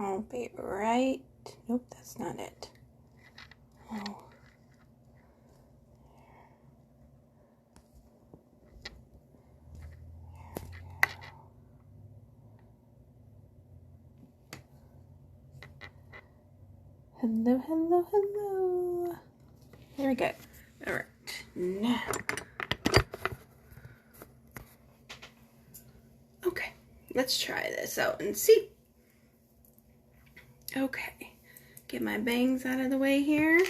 I'll be right. Nope, that's not it. Oh. Hello, hello, hello. There we go. All right, now. Okay, let's try this out and see. Okay, get my bangs out of the way here.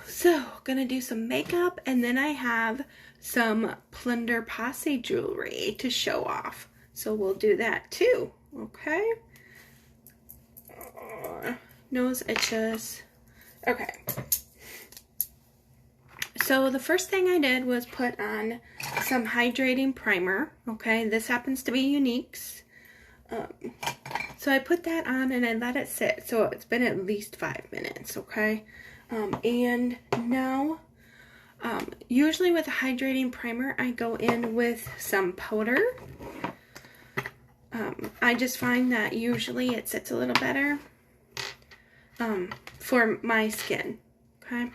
So, gonna do some makeup, and then I have some Plunder Posse jewelry to show off. So we'll do that too, okay? Nose itches. Okay. So the first thing I did was put on some hydrating primer, okay? This happens to be Younique's. So I put that on and I let it sit. So it's been at least 5 minutes, okay? And now, usually with a hydrating primer, I go in with some powder. I just find that usually it sits a little better for my skin, okay?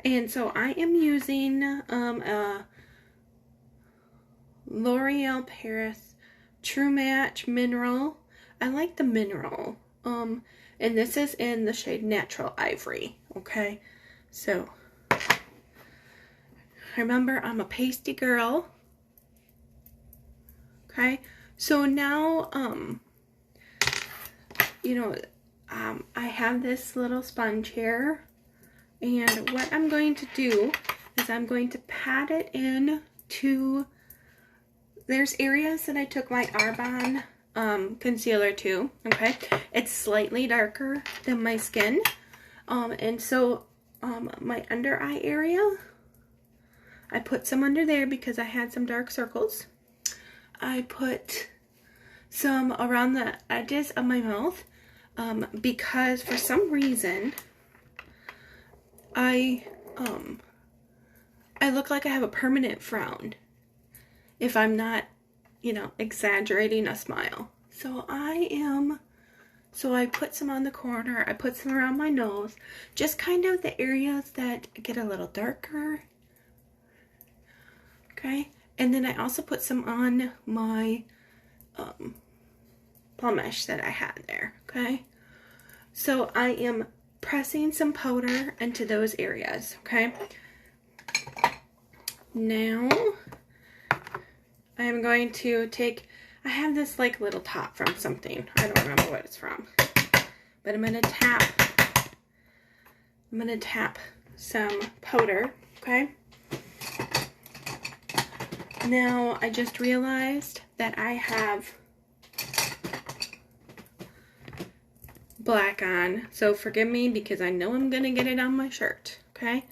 And so I am using a L'Oreal Paris True Match Mineral. I like the mineral. And this is in the shade Natural Ivory, okay? So, remember, I'm a pasty girl, okay? So now, I have this little sponge here, and what I'm going to do is I'm going to pat it in to, there's areas that I took my Arbonne concealer to, okay? It's slightly darker than my skin, and so my under eye area, I put some under there because I had some dark circles. I put some around the edges of my mouth because for some reason I look like I have a permanent frown if I'm not, exaggerating a smile. So I put some on the corner, I put some around my nose, just kind of the areas that get a little darker, okay? And then I also put some on my blemish that I had there, okay? So I am pressing some powder into those areas, okay? Now, I am going to take, I have this like little top from something. I don't remember what it's from. But I'm going to tap some powder, okay? Now, I just realized that I have black on, so forgive me because I know I'm going to get it on my shirt, okay?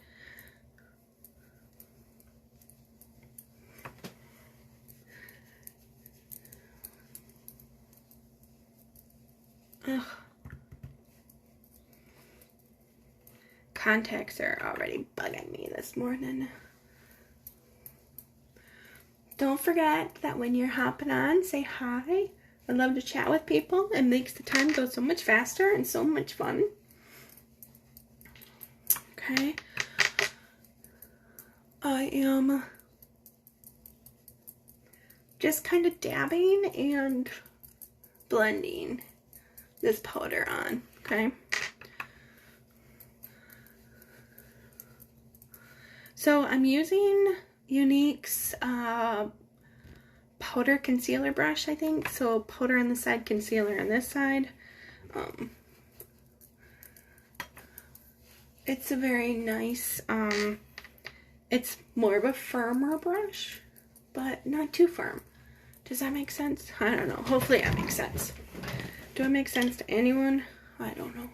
Ugh. Contacts are already bugging me this morning. Don't forget that when you're hopping on, say hi. I love to chat with people. It makes the time go so much faster and so much fun. Okay. I am just kind of dabbing and blending this powder on, okay? So I'm using Younique's powder concealer brush, I think. So powder on the side, concealer on this side. It's a very nice, it's more of a firmer brush, but not too firm. Does that make sense? I don't know. Hopefully that makes sense. Do it make sense to anyone? I don't know.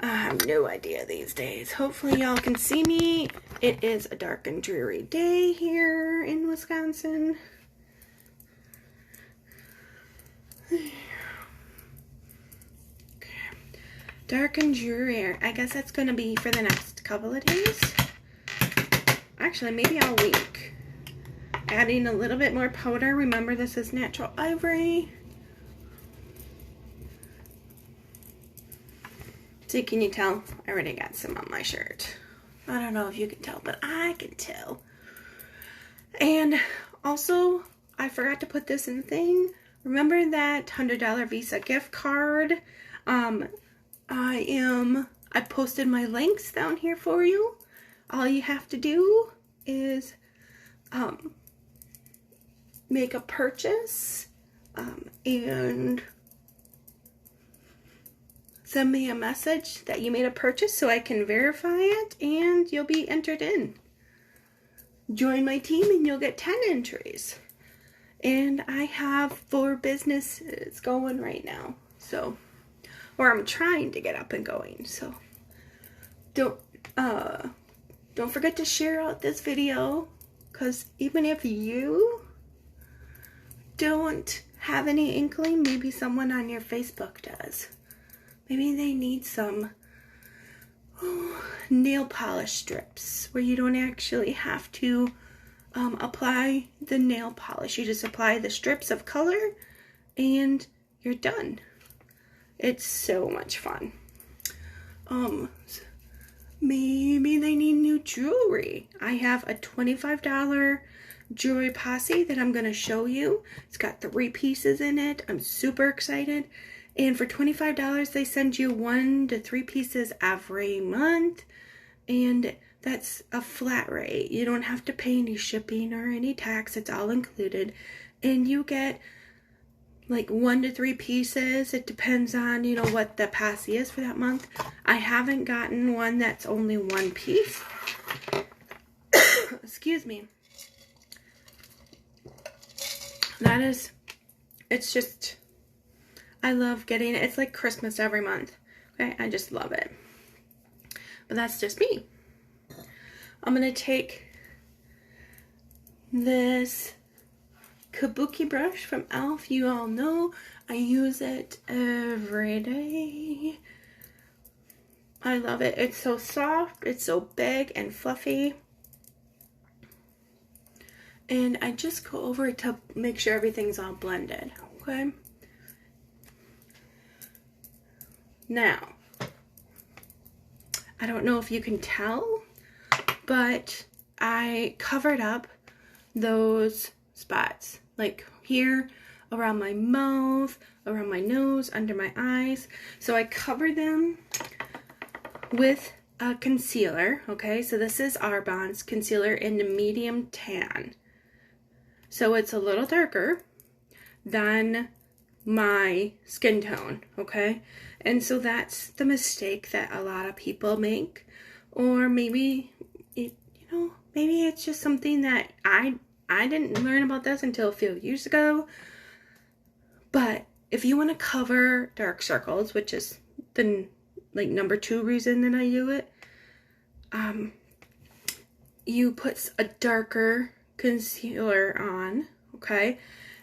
I have no idea these days. Hopefully y'all can see me. It is a dark and dreary day here in Wisconsin. Okay. Dark and dreary. I guess that's going to be for the next couple of days. Actually, maybe all week. adding a little bit more powder. Remember, this is natural ivory. See, can you tell? I already got some on my shirt. I don't know if you can tell, but I can tell. And also, I forgot to put this in the thing. Remember that $100 Visa gift card? I posted my links down here for you. All you have to do is make a purchase and send me a message that you made a purchase so I can verify it, and you'll be entered in. Join my team and you'll get 10 entries. And I have 4 businesses going right now. So, or I'm trying to get up and going. So, don't forget to share out this video, because even if you don't have any inkling, maybe someone on your Facebook does. Maybe they need some nail polish strips where you don't actually have to apply the nail polish. You just apply the strips of color and you're done. It's so much fun. Maybe they need new jewelry. I have a $25 jewelry posse that I'm going to show you. It's got 3 pieces in it. I'm super excited. And for $25, they send you 1 to 3 pieces every month. And that's a flat rate. You don't have to pay any shipping or any tax. It's all included. And you get like 1 to 3 pieces. It depends on, you know, what the posse is for that month. I haven't gotten one that's only 1 piece. Excuse me. It's just, I love getting it. It's like Christmas every month. Okay, I just love it. But that's just me. I'm going to take this kabuki brush from e.l.f. You all know I use it every day. I love it. It's so soft. It's so big and fluffy. And I just go over it to make sure everything's all blended. Okay. Now, I don't know if you can tell, but I covered up those spots, like here, around my mouth, around my nose, under my eyes. So I covered them with a concealer, okay? So this is Arbonne's concealer in the medium tan. So it's a little darker than my skin tone, okay? And so that's the mistake that a lot of people make. Or maybe, maybe it's just something that I didn't learn about this until a few years ago. But if you want to cover dark circles, which is the number 2 reason that I do it, you put a darker concealer on, okay?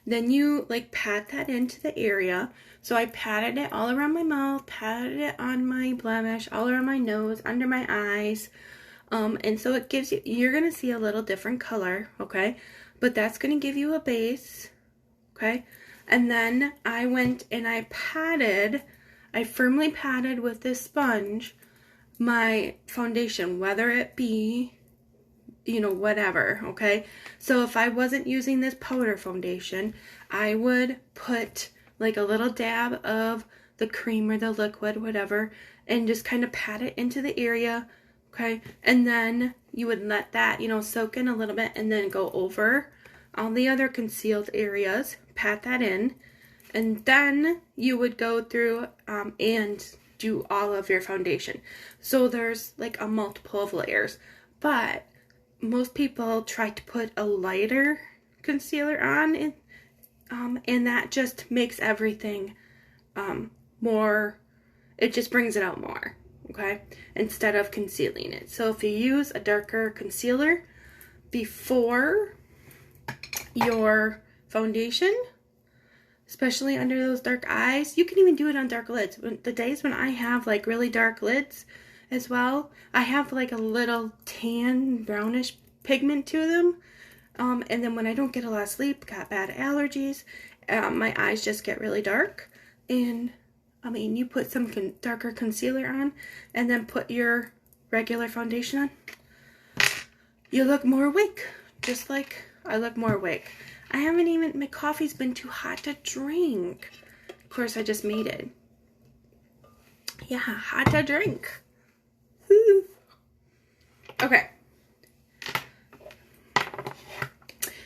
Then you pat that into the area. So I patted it all around my mouth, patted it on my blemish, all around my nose, under my eyes. And so it gives you, you're going to see a little different color, okay? But that's going to give you a base, okay? And then I went and I firmly patted with this sponge my foundation, whether it be, whatever, okay? So if I wasn't using this powder foundation, I would put like a little dab of the cream or the liquid, whatever, and just kind of pat it into the area, okay? And then you would let that, soak in a little bit, and then go over all the other concealed areas, pat that in, and then you would go through and do all of your foundation. So there's like a multiple of layers, but most people try to put a lighter concealer on, and that just makes everything more, it just brings it out more, okay, instead of concealing it. So if you use a darker concealer before your foundation, especially under those dark eyes, you can even do it on dark lids. The days when I have like really dark lids as well, I have like a little tan brownish pigment to them. And then when I don't get a lot of sleep, got bad allergies, my eyes just get really dark. And I mean, you put some darker concealer on and then put your regular foundation on, you look more awake, just like I look more awake. I haven't even, my coffee's been too hot to drink. Of course, I just made it. Yeah, hot to drink. Woo. Okay.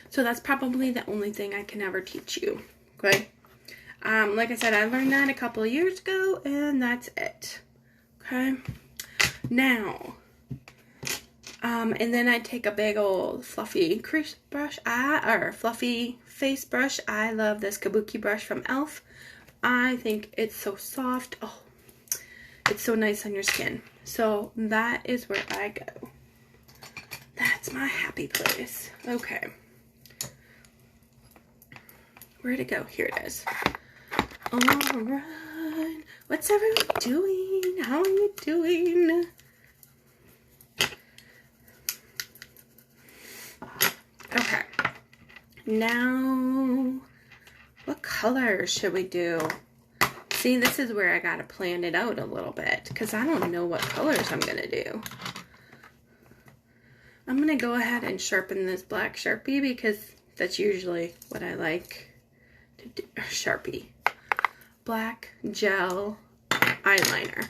So that's probably the only thing I can ever teach you, okay? Like I said, I learned that a couple of years ago, and that's it, okay? Now, and then I take a big old fluffy crease brush, or fluffy face brush. I love this Kabuki brush from e.l.f. I think it's so soft. Oh, it's so nice on your skin. So that is where I go. That's my happy place. Okay. Where'd it go? Here it is. All right. What's everyone doing? How are you doing? Okay. Now, what colors should we do? See, this is where I gotta plan it out a little bit because I don't know what colors I'm gonna do. I'm gonna go ahead and sharpen this black Sharpie because that's usually what I like to do. Sharpie. Black gel eyeliner.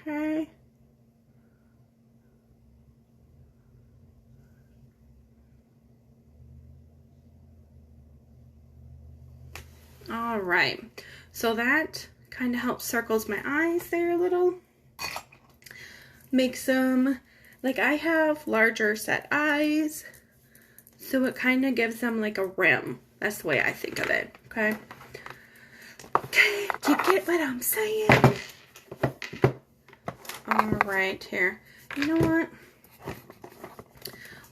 Okay. All right. So that kind of helps circles my eyes there a little. Makes them, like I have larger set eyes, so it kind of gives them like a rim. That's the way I think of it, okay? Okay, do you get what I'm saying? All right, here. You know what?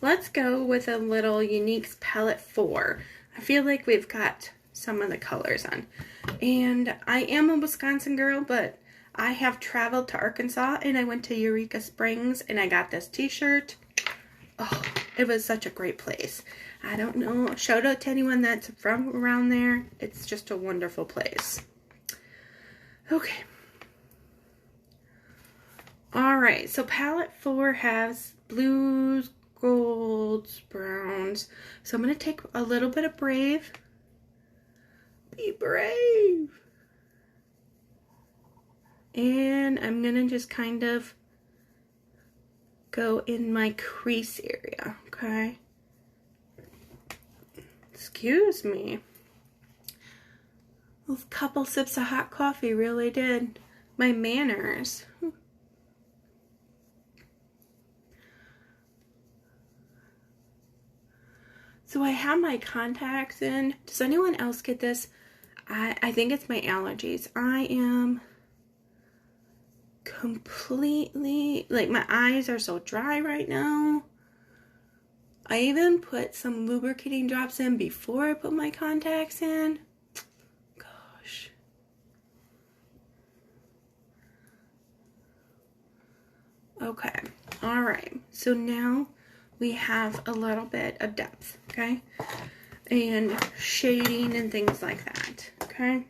Let's go with a little Younique's Palette 4. I feel like we've got some of the colors on. And I am a Wisconsin girl, but I have traveled to Arkansas and I went to Eureka Springs and I got this t-shirt. Oh, it was such a great place. I don't know. Shout out to anyone that's from around there. It's just a wonderful place. Okay. Alright, so palette 4 has blues, golds, browns. So I'm going to take a little bit of Brave. Be brave. And I'm going to just kind of go in my crease area, okay? Excuse me. Those couple sips of hot coffee really did my manners. So I have my contacts in. Does anyone else get this? I think it's my allergies. I am completely, like my eyes are so dry right now. I even put some lubricating drops in before I put my contacts in. Gosh. Okay. All right. So now we have a little bit of depth, okay? And shading and things like that, okay?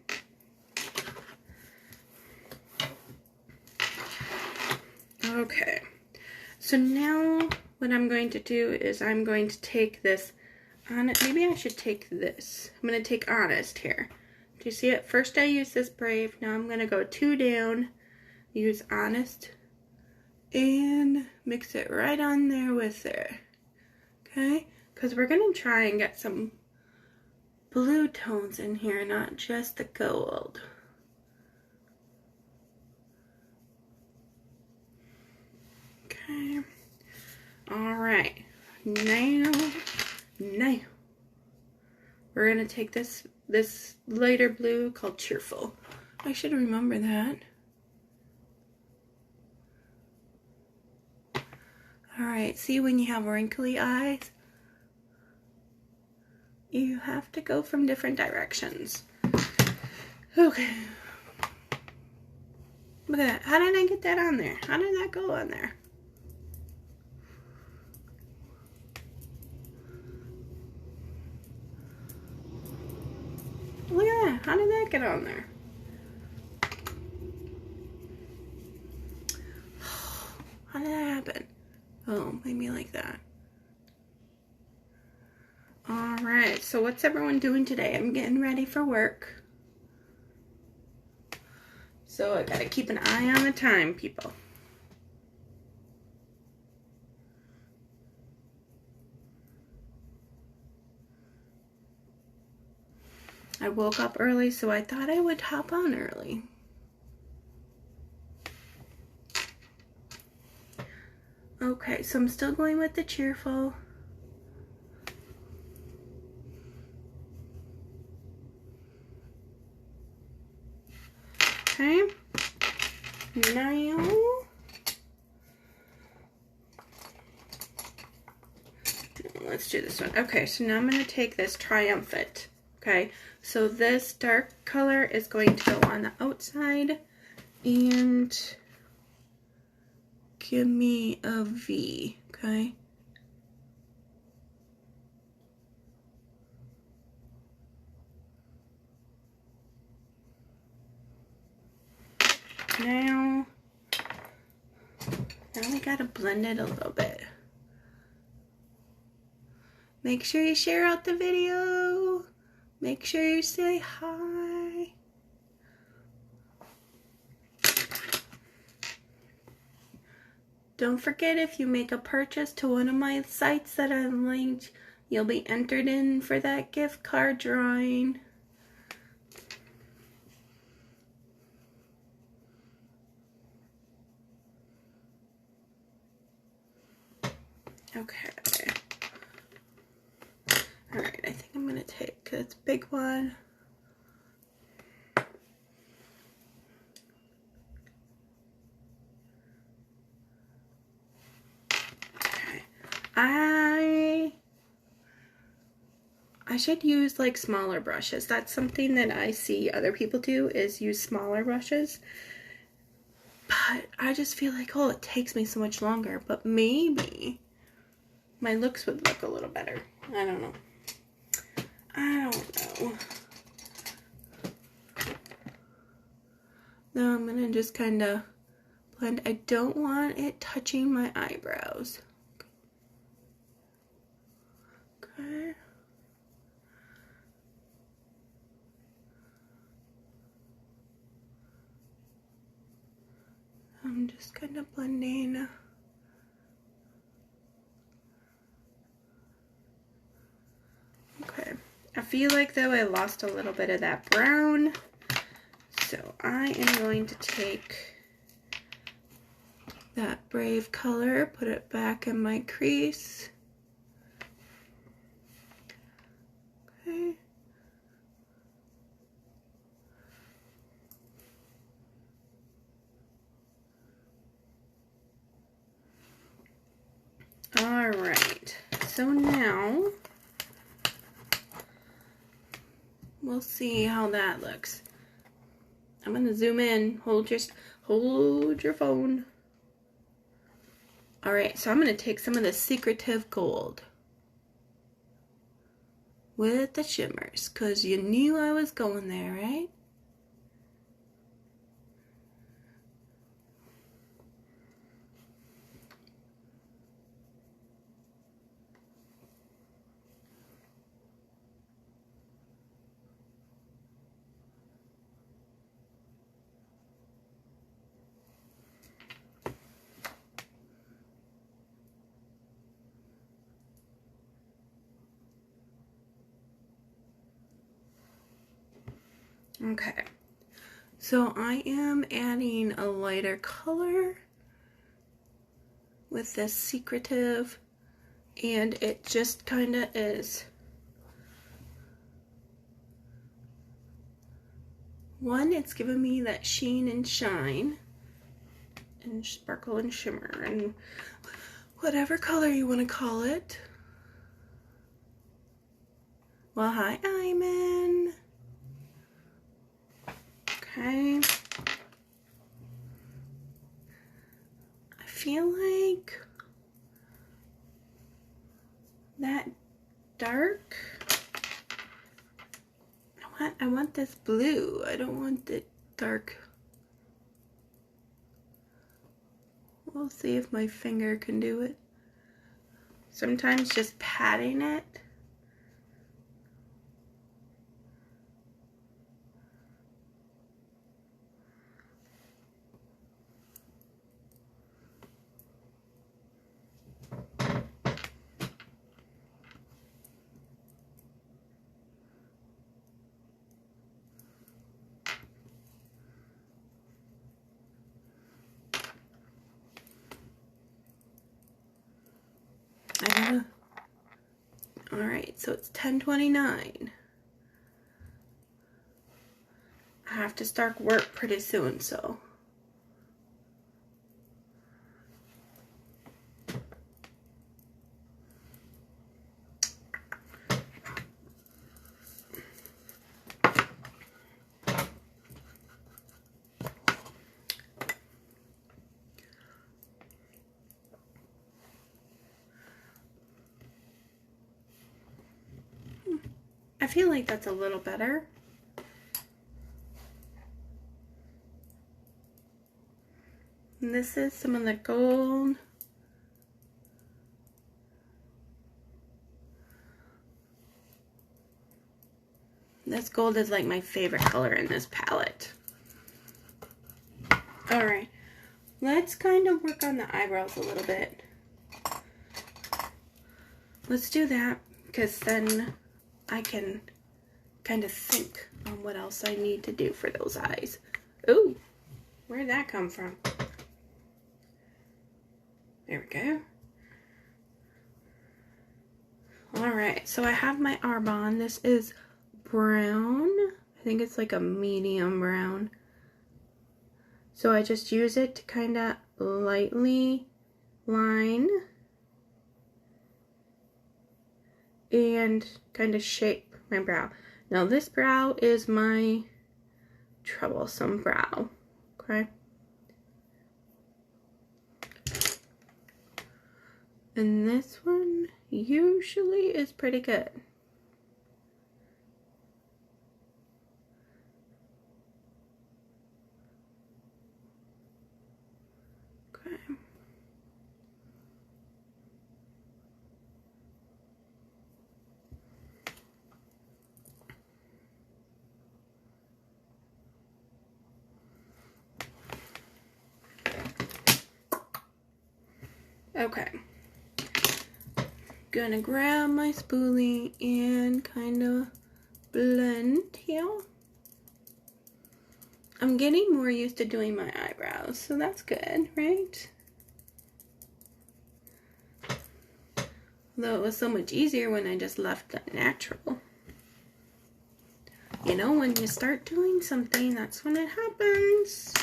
Okay. So now what I'm going to do is I'm going to take this Honest. Maybe I should take this. I'm going to take Honest here. Do you see it? First I used this Brave. Now I'm going to go 2 down, use Honest, and mix it right on there with there. Okay? Because we're going to try and get some blue tones in here, not just the gold. Okay. Alright. Now we're going to take this lighter blue called Cheerful. I should remember that. Alright. right, see when you have wrinkly eyes? You have to go from different directions. Okay. Look at that. How did I get that on there? How did that go on there? Look at that. How did that get on there? How did that happen? Oh, maybe like that. Alright, so what's everyone doing today? I'm getting ready for work. So I gotta keep an eye on the time, people. I woke up early, so I thought I would hop on early. Okay, so I'm still going with the cheerful. Okay, now let's do this one. Okay, so now I'm going to take this triumphant. Okay, so this dark color is going to go on the outside and give me a V, okay? Now we gotta blend it a little bit. Make sure you share out the video. Make sure you say hi. Don't forget, if you make a purchase to one of my sites that I linked, you'll be entered in for that gift card drawing. Okay. Alright, I think I'm gonna take this big one. Okay. I should use like smaller brushes. That's something that I see other people do, is use smaller brushes. But I just feel like, oh, it takes me so much longer. But maybe my looks would look a little better. I don't know. I don't know. Now I'm gonna just kind of blend. I don't want it touching my eyebrows. Okay. I'm just kind of blending. Okay. I feel like though I lost a little bit of that brown. So I am going to take that Brave color, put it back in my crease. Okay. All right, so now we'll see how that looks. I'm gonna zoom in. Hold your phone. All right, so I'm gonna take some of the Secretive Gold with the shimmers, because you knew I was going there, right? Okay, so I am adding a lighter color with this Secretive, and it just kind of is. One, it's giving me that sheen and shine and sparkle and shimmer, and whatever color you want to call it. Well, hi, Iman. Okay. I feel like that dark. I want this blue. I don't want the dark. We'll see if my finger can do it. Sometimes just patting it. All right, so it's 10:29. I have to start work pretty soon, so. I feel like that's a little better. And this is some of the gold. This gold is like my favorite color in this palette. All right, let's kind of work on the eyebrows a little bit. Let's do that, because then I can kind of think on what else I need to do for those eyes. Ooh, where'd that come from? There we go. All right, so I have my Arbonne. This is brown. I think it's like a medium brown. So I just use it to kind of lightly line and kind of shape my brow. Now this brow is my troublesome brow, okay? And this one usually is pretty good. Okay. Okay. Gonna grab my spoolie and kind of blend here. I'm getting more used to doing my eyebrows, so that's good, right? Though it was so much easier when I just left that natural. You know, when you start doing something, that's when it happens.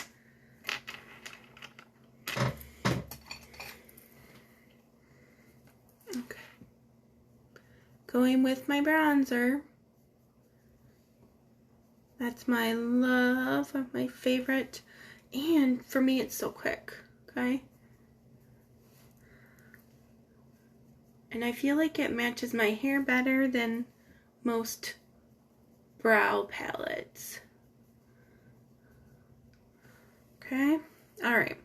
Okay. Going with my bronzer. That's my love, my favorite. And for me, it's so quick, okay? And I feel like it matches my hair better than most brow palettes. Okay, all right.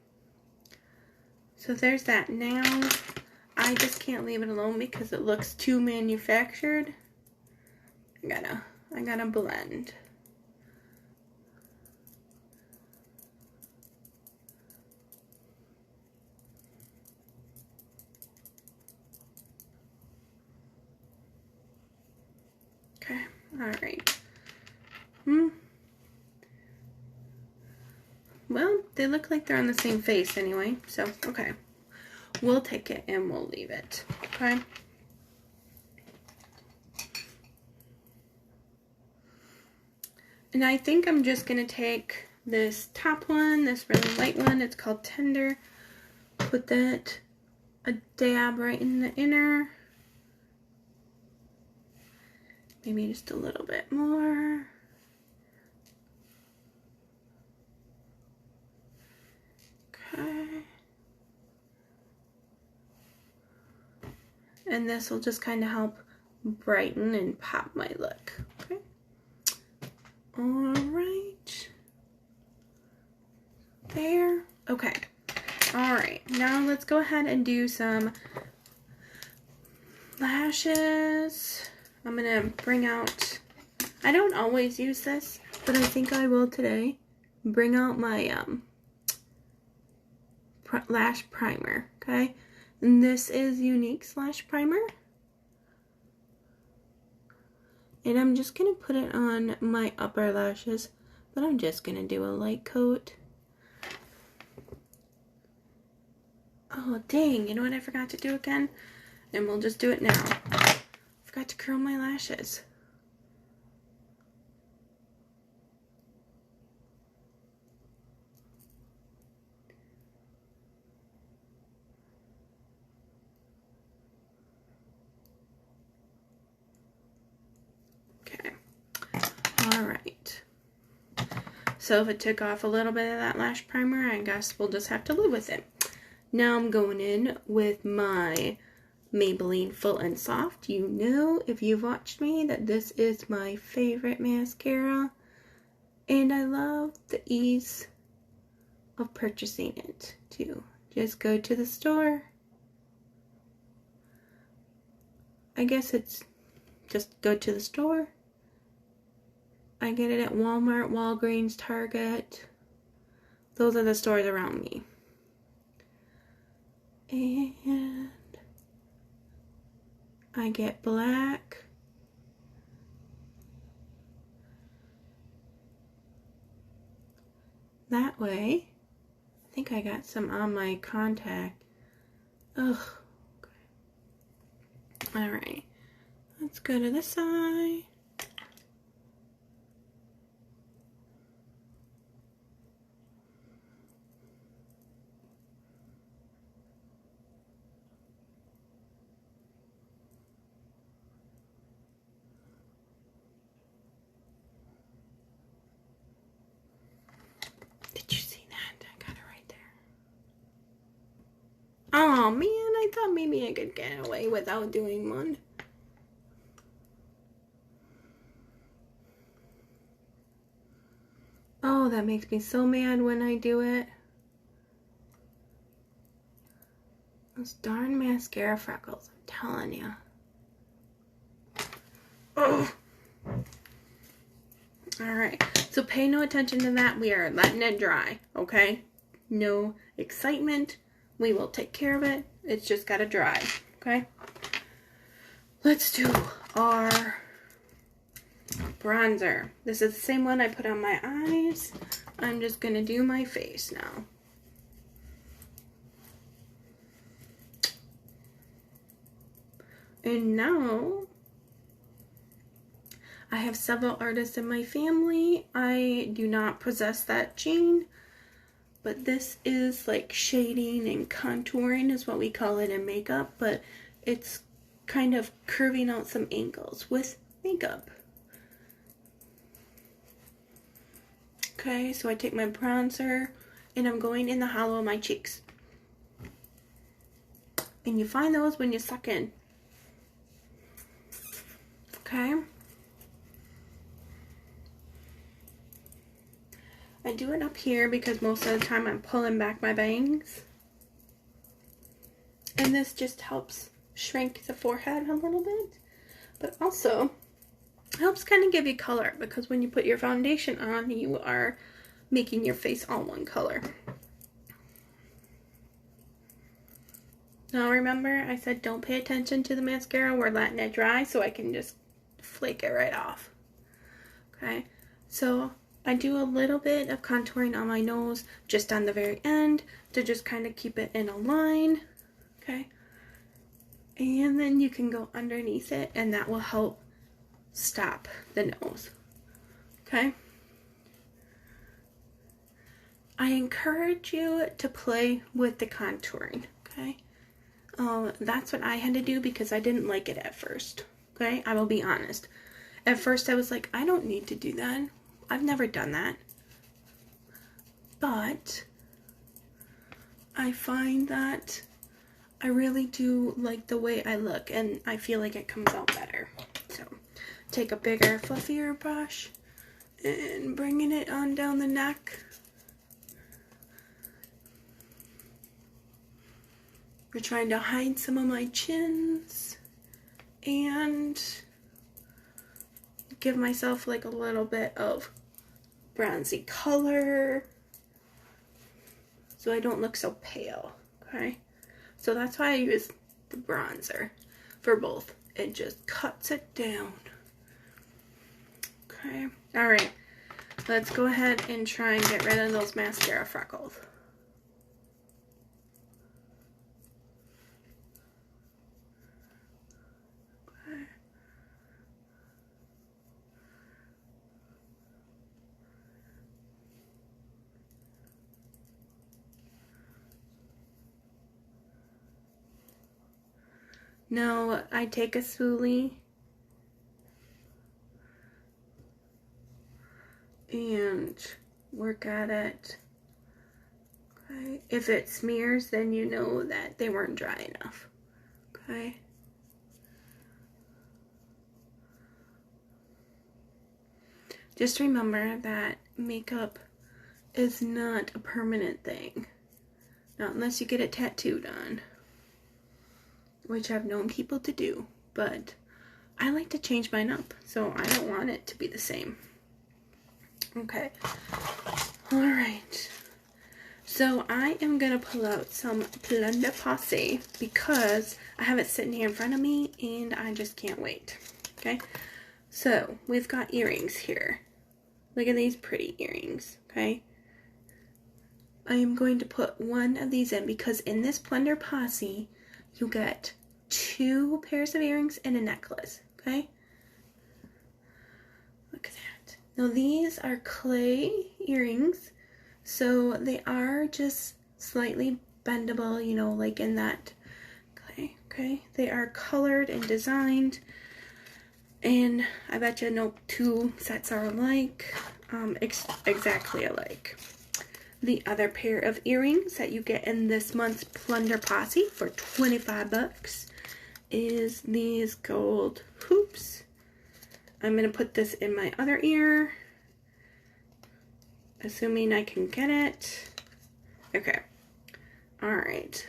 So there's that. Now, I just can't leave it alone because it looks too manufactured. I gotta blend. Okay, all right. Well, they look like they're on the same face anyway, so okay. We'll take it and we'll leave it, okay? And I think I'm just gonna take this top one, this really light one, it's called Tender, put that a dab right in the inner. Maybe just a little bit more. Okay. And this will just kind of help brighten and pop my look. Okay. All right. There. Okay. All right. Now let's go ahead and do some lashes. I'm going to bring out, I don't always use this, but I think I will today. Bring out my lash primer, okay? And this is Younique's lash primer. And I'm just going to put it on my upper lashes, but I'm just going to do a light coat. Oh, dang, you know what I forgot to do again? And we'll just do it now. Forgot to curl my lashes. Okay. All right. So if it took off a little bit of that lash primer, I guess we'll just have to live with it. Now I'm going in with my Maybelline Full and Soft. You know, if you've watched me, that this is my favorite mascara. And I love the ease of purchasing it, too. Just go to the store. I guess it's just go to the store. I get it at Walmart, Walgreens, Target. Those are the stores around me. And I get black. That way. I think I got some on my contact. Ugh. Okay. Alright. Let's go to this side. Oh man, I thought maybe I could get away without doing one. Oh, that makes me so mad when I do it. Those darn mascara freckles, I'm telling you. Oh. Alright, so pay no attention to that. We are letting it dry, okay? No excitement. We will take care of it. It's just got to dry, okay? Let's do our bronzer. This is the same one I put on my eyes. I'm just going to do my face now. And now, I have several artists in my family. I do not possess that gene. But this is like shading and contouring is what we call it in makeup. But it's kind of curving out some angles with makeup. Okay, so I take my bronzer and I'm going in the hollow of my cheeks. And you find those when you suck in. Okay. I do it up here because most of the time I'm pulling back my bangs. And this just helps shrink the forehead a little bit. But also helps kind of give you color because when you put your foundation on, you are making your face all one color. Now remember, I said don't pay attention to the mascara. We're letting it dry so I can just flake it right off. Okay, so I do a little bit of contouring on my nose just on the very end to just kind of keep it in a line, okay? And then you can go underneath it and that will help stop the nose, okay? I encourage you to play with the contouring, okay? That's what I had to do because I didn't like it at first. Okay, I will be honest. At first I was like, I don't need to do that. I've never done that. But I find that I really do like the way I look, and I feel like it comes out better. So take a bigger, fluffier brush and bringing it on down the neck. We're trying to hide some of my chins and give myself like a little bit of bronzy color so I don't look so pale, okay? So that's why I use the bronzer for both. It just cuts it down. Okay, all right. Let's go ahead and try and get rid of those mascara freckles. Now I take a spoolie and work at it. Okay. If it smears, then you know that they weren't dry enough. Okay. Just remember that makeup is not a permanent thing. Not unless you get it tattooed on. Which I've known people to do, but I like to change mine up, so I don't want it to be the same. Okay, all right. So I am gonna pull out some Plunder Posse because I have it sitting here in front of me and I just can't wait. Okay, so we've got earrings here. Look at these pretty earrings, okay? I am going to put one of these in because in this Plunder Posse, you get 2 pairs of earrings and a necklace, okay? Look at that. Now these are clay earrings, so they are just slightly bendable, you know, like in that clay, okay? They are colored and designed, and I bet you no 2 sets are alike, exactly alike. The other pair of earrings that you get in this month's Plunder Posse for 25 bucks is these gold hoops. I'm going to put this in my other ear, assuming I can get it. Okay. All right.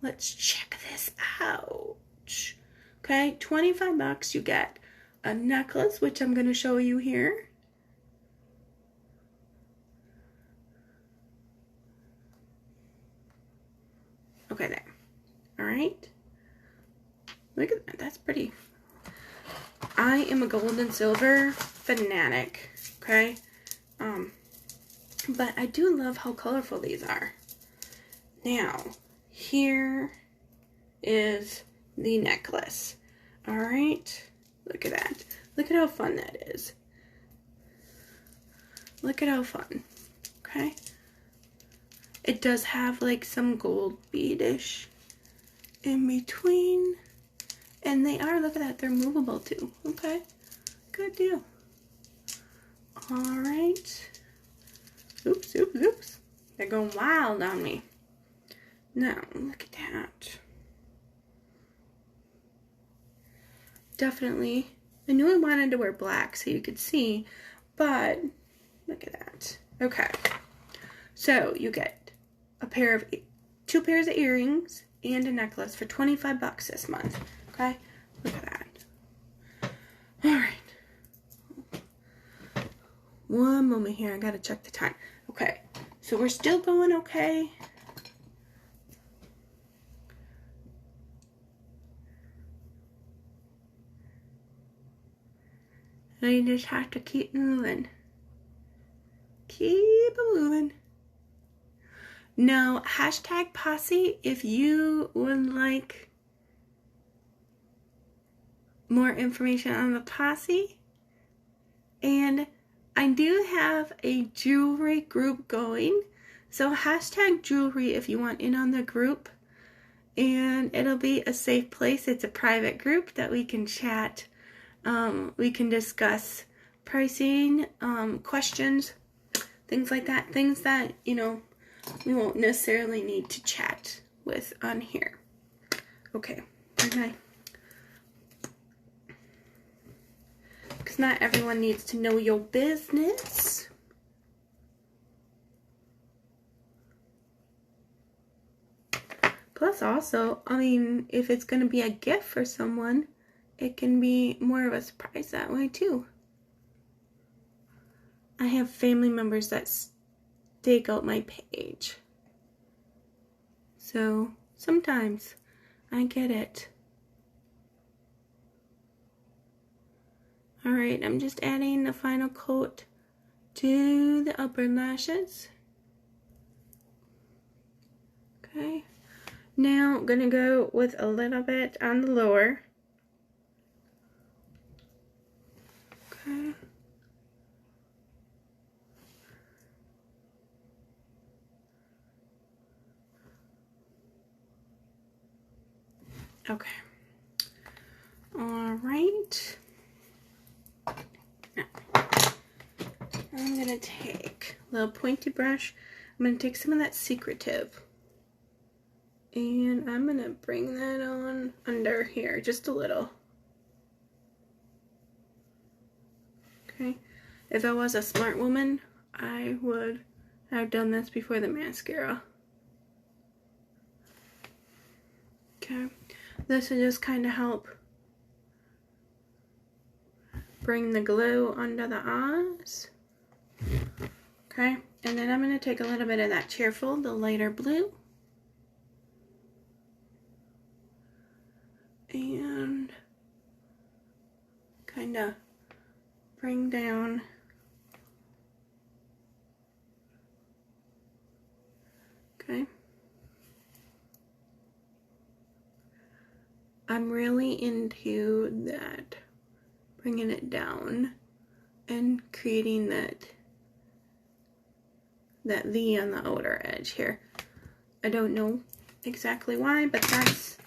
Let's check this out. Okay, 25 bucks you get a necklace, which I'm going to show you here. Okay, there. All right. Look at that. That's pretty. I am a gold and silver fanatic, okay? But I do love how colorful these are. Now, here is the necklace. All right. Look at that. Look at how fun that is. Look at how fun. Okay. It does have like some gold beadish in between. And they are, look at that, they're movable too. Okay, good deal. All right. Oops, oops, oops. They're going wild on me. Now, look at that. Definitely. I knew I wanted to wear black so you could see, but look at that. Okay. So you get a pair of 2 pairs of earrings and a necklace for 25 bucks this month. Okay, look at that. All right. One moment here. I gotta check the time. Okay, so we're still going okay. I just have to keep moving. Keep moving. Now, hashtag Posse, if you would like more information on the Posse. And I do have a jewelry group going. So hashtag jewelry if you want in on the group. and it'll be a safe place. It's a private group that we can chat. We can discuss pricing, questions, things like that. Things that, you know, we won't necessarily need to chat with on here. Okay, okay. Because not everyone needs to know your business. Plus also, I mean, if it's going to be a gift for someone, it can be more of a surprise that way too. I have family members that stake out my page. So sometimes I get it. Alright, I'm just adding the final coat to the upper lashes. Okay. Now I'm going to go with a little bit on the lower. Okay. Okay. All right. Now, I'm going to take a little pointy brush. I'm going to take some of that Secretive. And I'm going to bring that on under here just a little. Okay. If I was a smart woman, I would have done this before the mascara. Okay. This will just kind of help bring the glow under the eyes. Okay. And then I'm going to take a little bit of that Cheerful, the lighter blue. And kind of bring down okay. I'm really into that, bringing it down and creating that V on the outer edge here. I don't know exactly why, but that's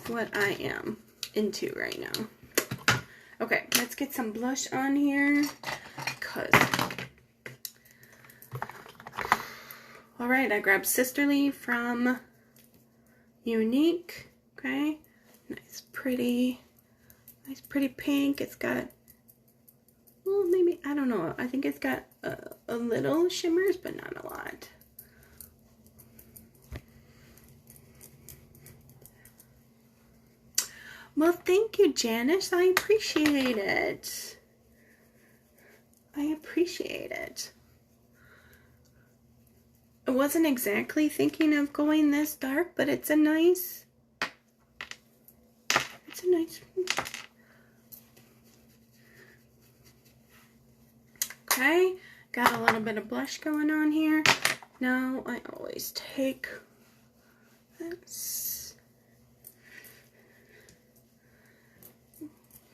what I am into right now. Okay, let's get some blush on here. Alright, I grabbed Sisterly from Younique. Okay, nice pretty pink. It's got, well, maybe, I don't know. I think it's got a little shimmers, but not a lot. Well, thank you, Janice. I appreciate it. I appreciate it. I wasn't exactly thinking of going this dark, but it's a nice, okay, got a little bit of blush going on here. Now I always take this.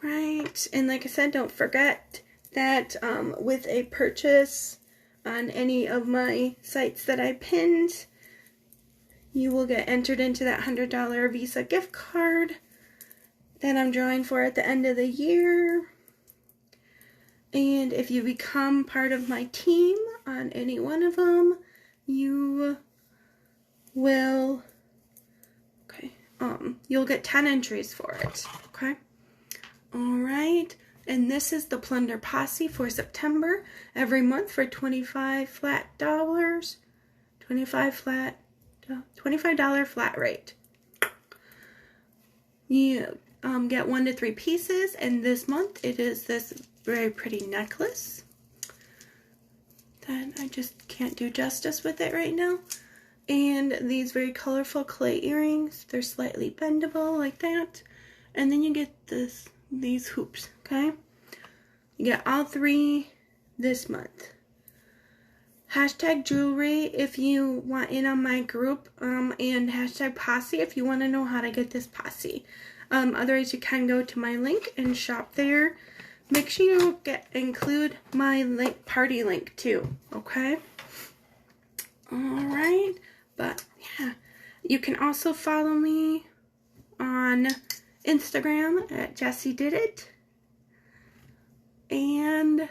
Right, and like I said, don't forget that with a purchase on any of my sites that I pinned, you will get entered into that $100 Visa gift card that I'm drawing for at the end of the year. And if you become part of my team on any one of them, you will, okay, you'll get 10 entries for it, okay? Alright, and this is the Plunder Posse for September. Every month for $25 flat, $25 flat rate. You get 1 to 3 pieces, and this month it is this very pretty necklace that I just can't do justice with it right now. And these very colorful clay earrings. They're slightly bendable like that. And then you get these hoops, okay? You get all 3 this month. Hashtag jewelry if you want in on my group, and hashtag posse if you want to know how to get this posse. Otherwise, you can go to my link and shop there. Make sure you include my party link too, okay? Alright, but yeah, You can also follow me on Instagram at Jessie Did It. And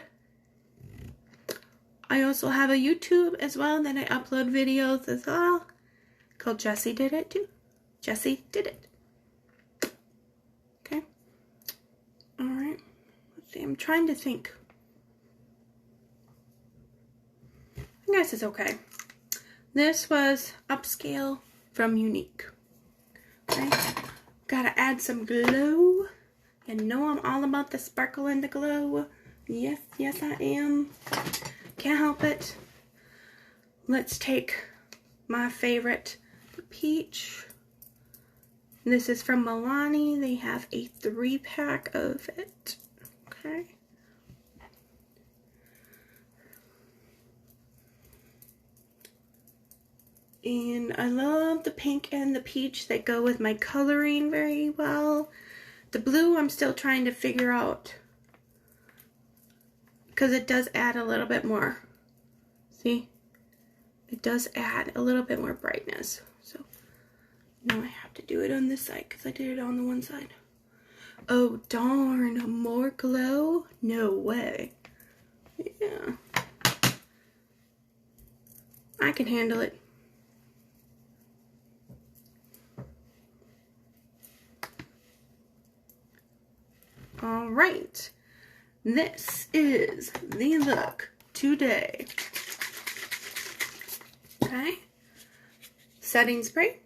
I also have a YouTube as well that I upload videos as well, called Jessie Did It too. Jessie Did It. Okay. Alright. Let's see. I'm trying to think. I guess it's okay. This was Upscale from Younique. Okay. Gotta add some glow. You know I'm all about the sparkle and the glow. Yes, yes I am. Can't help it. Let's take my favorite, the peach. This is from Milani. They have a 3-pack of it. Okay. And I love the pink and the peach. They go with my coloring very well. The blue I'm still trying to figure out, because it does add a little bit more. See? It does add a little bit more brightness. So now I have to do it on this side because I did it on the one side. Oh darn, more glow? No way. Yeah. I can handle it. All right, this is the look today. Okay, setting spray.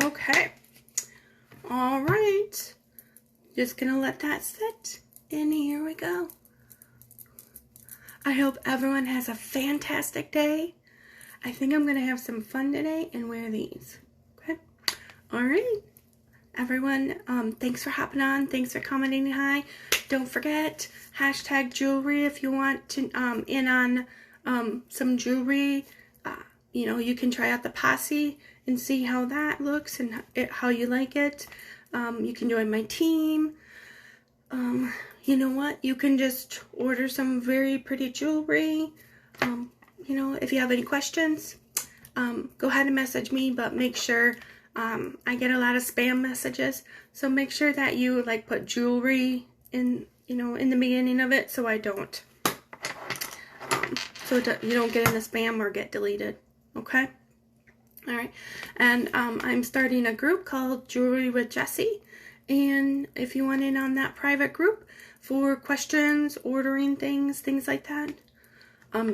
Okay, all right, just gonna let that sit, and here we go. I hope everyone has a fantastic day. I think I'm gonna have some fun today and wear these. Okay. All right, everyone, thanks for hopping on. Thanks for commenting hi. Don't forget, hashtag jewelry if you want to in on some jewelry. You know, you can try out the Posse and see how that looks and how you like it. You can join my team. You know what? You can just order some very pretty jewelry. You know, if you have any questions, go ahead and message me, but make sure I get a lot of spam messages, so make sure that you like put jewelry in, you know, in the beginning of it, so I don't, you don't get in the spam or get deleted. Okay. All right. And I'm starting a group called Jewelry with Jessie, and if you want in on that private group for questions, ordering things like that,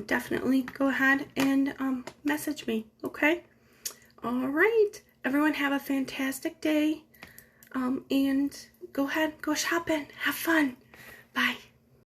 definitely go ahead and message me. Okay. All right. Everyone have a fantastic day, and go ahead, go shopping, have fun. Bye.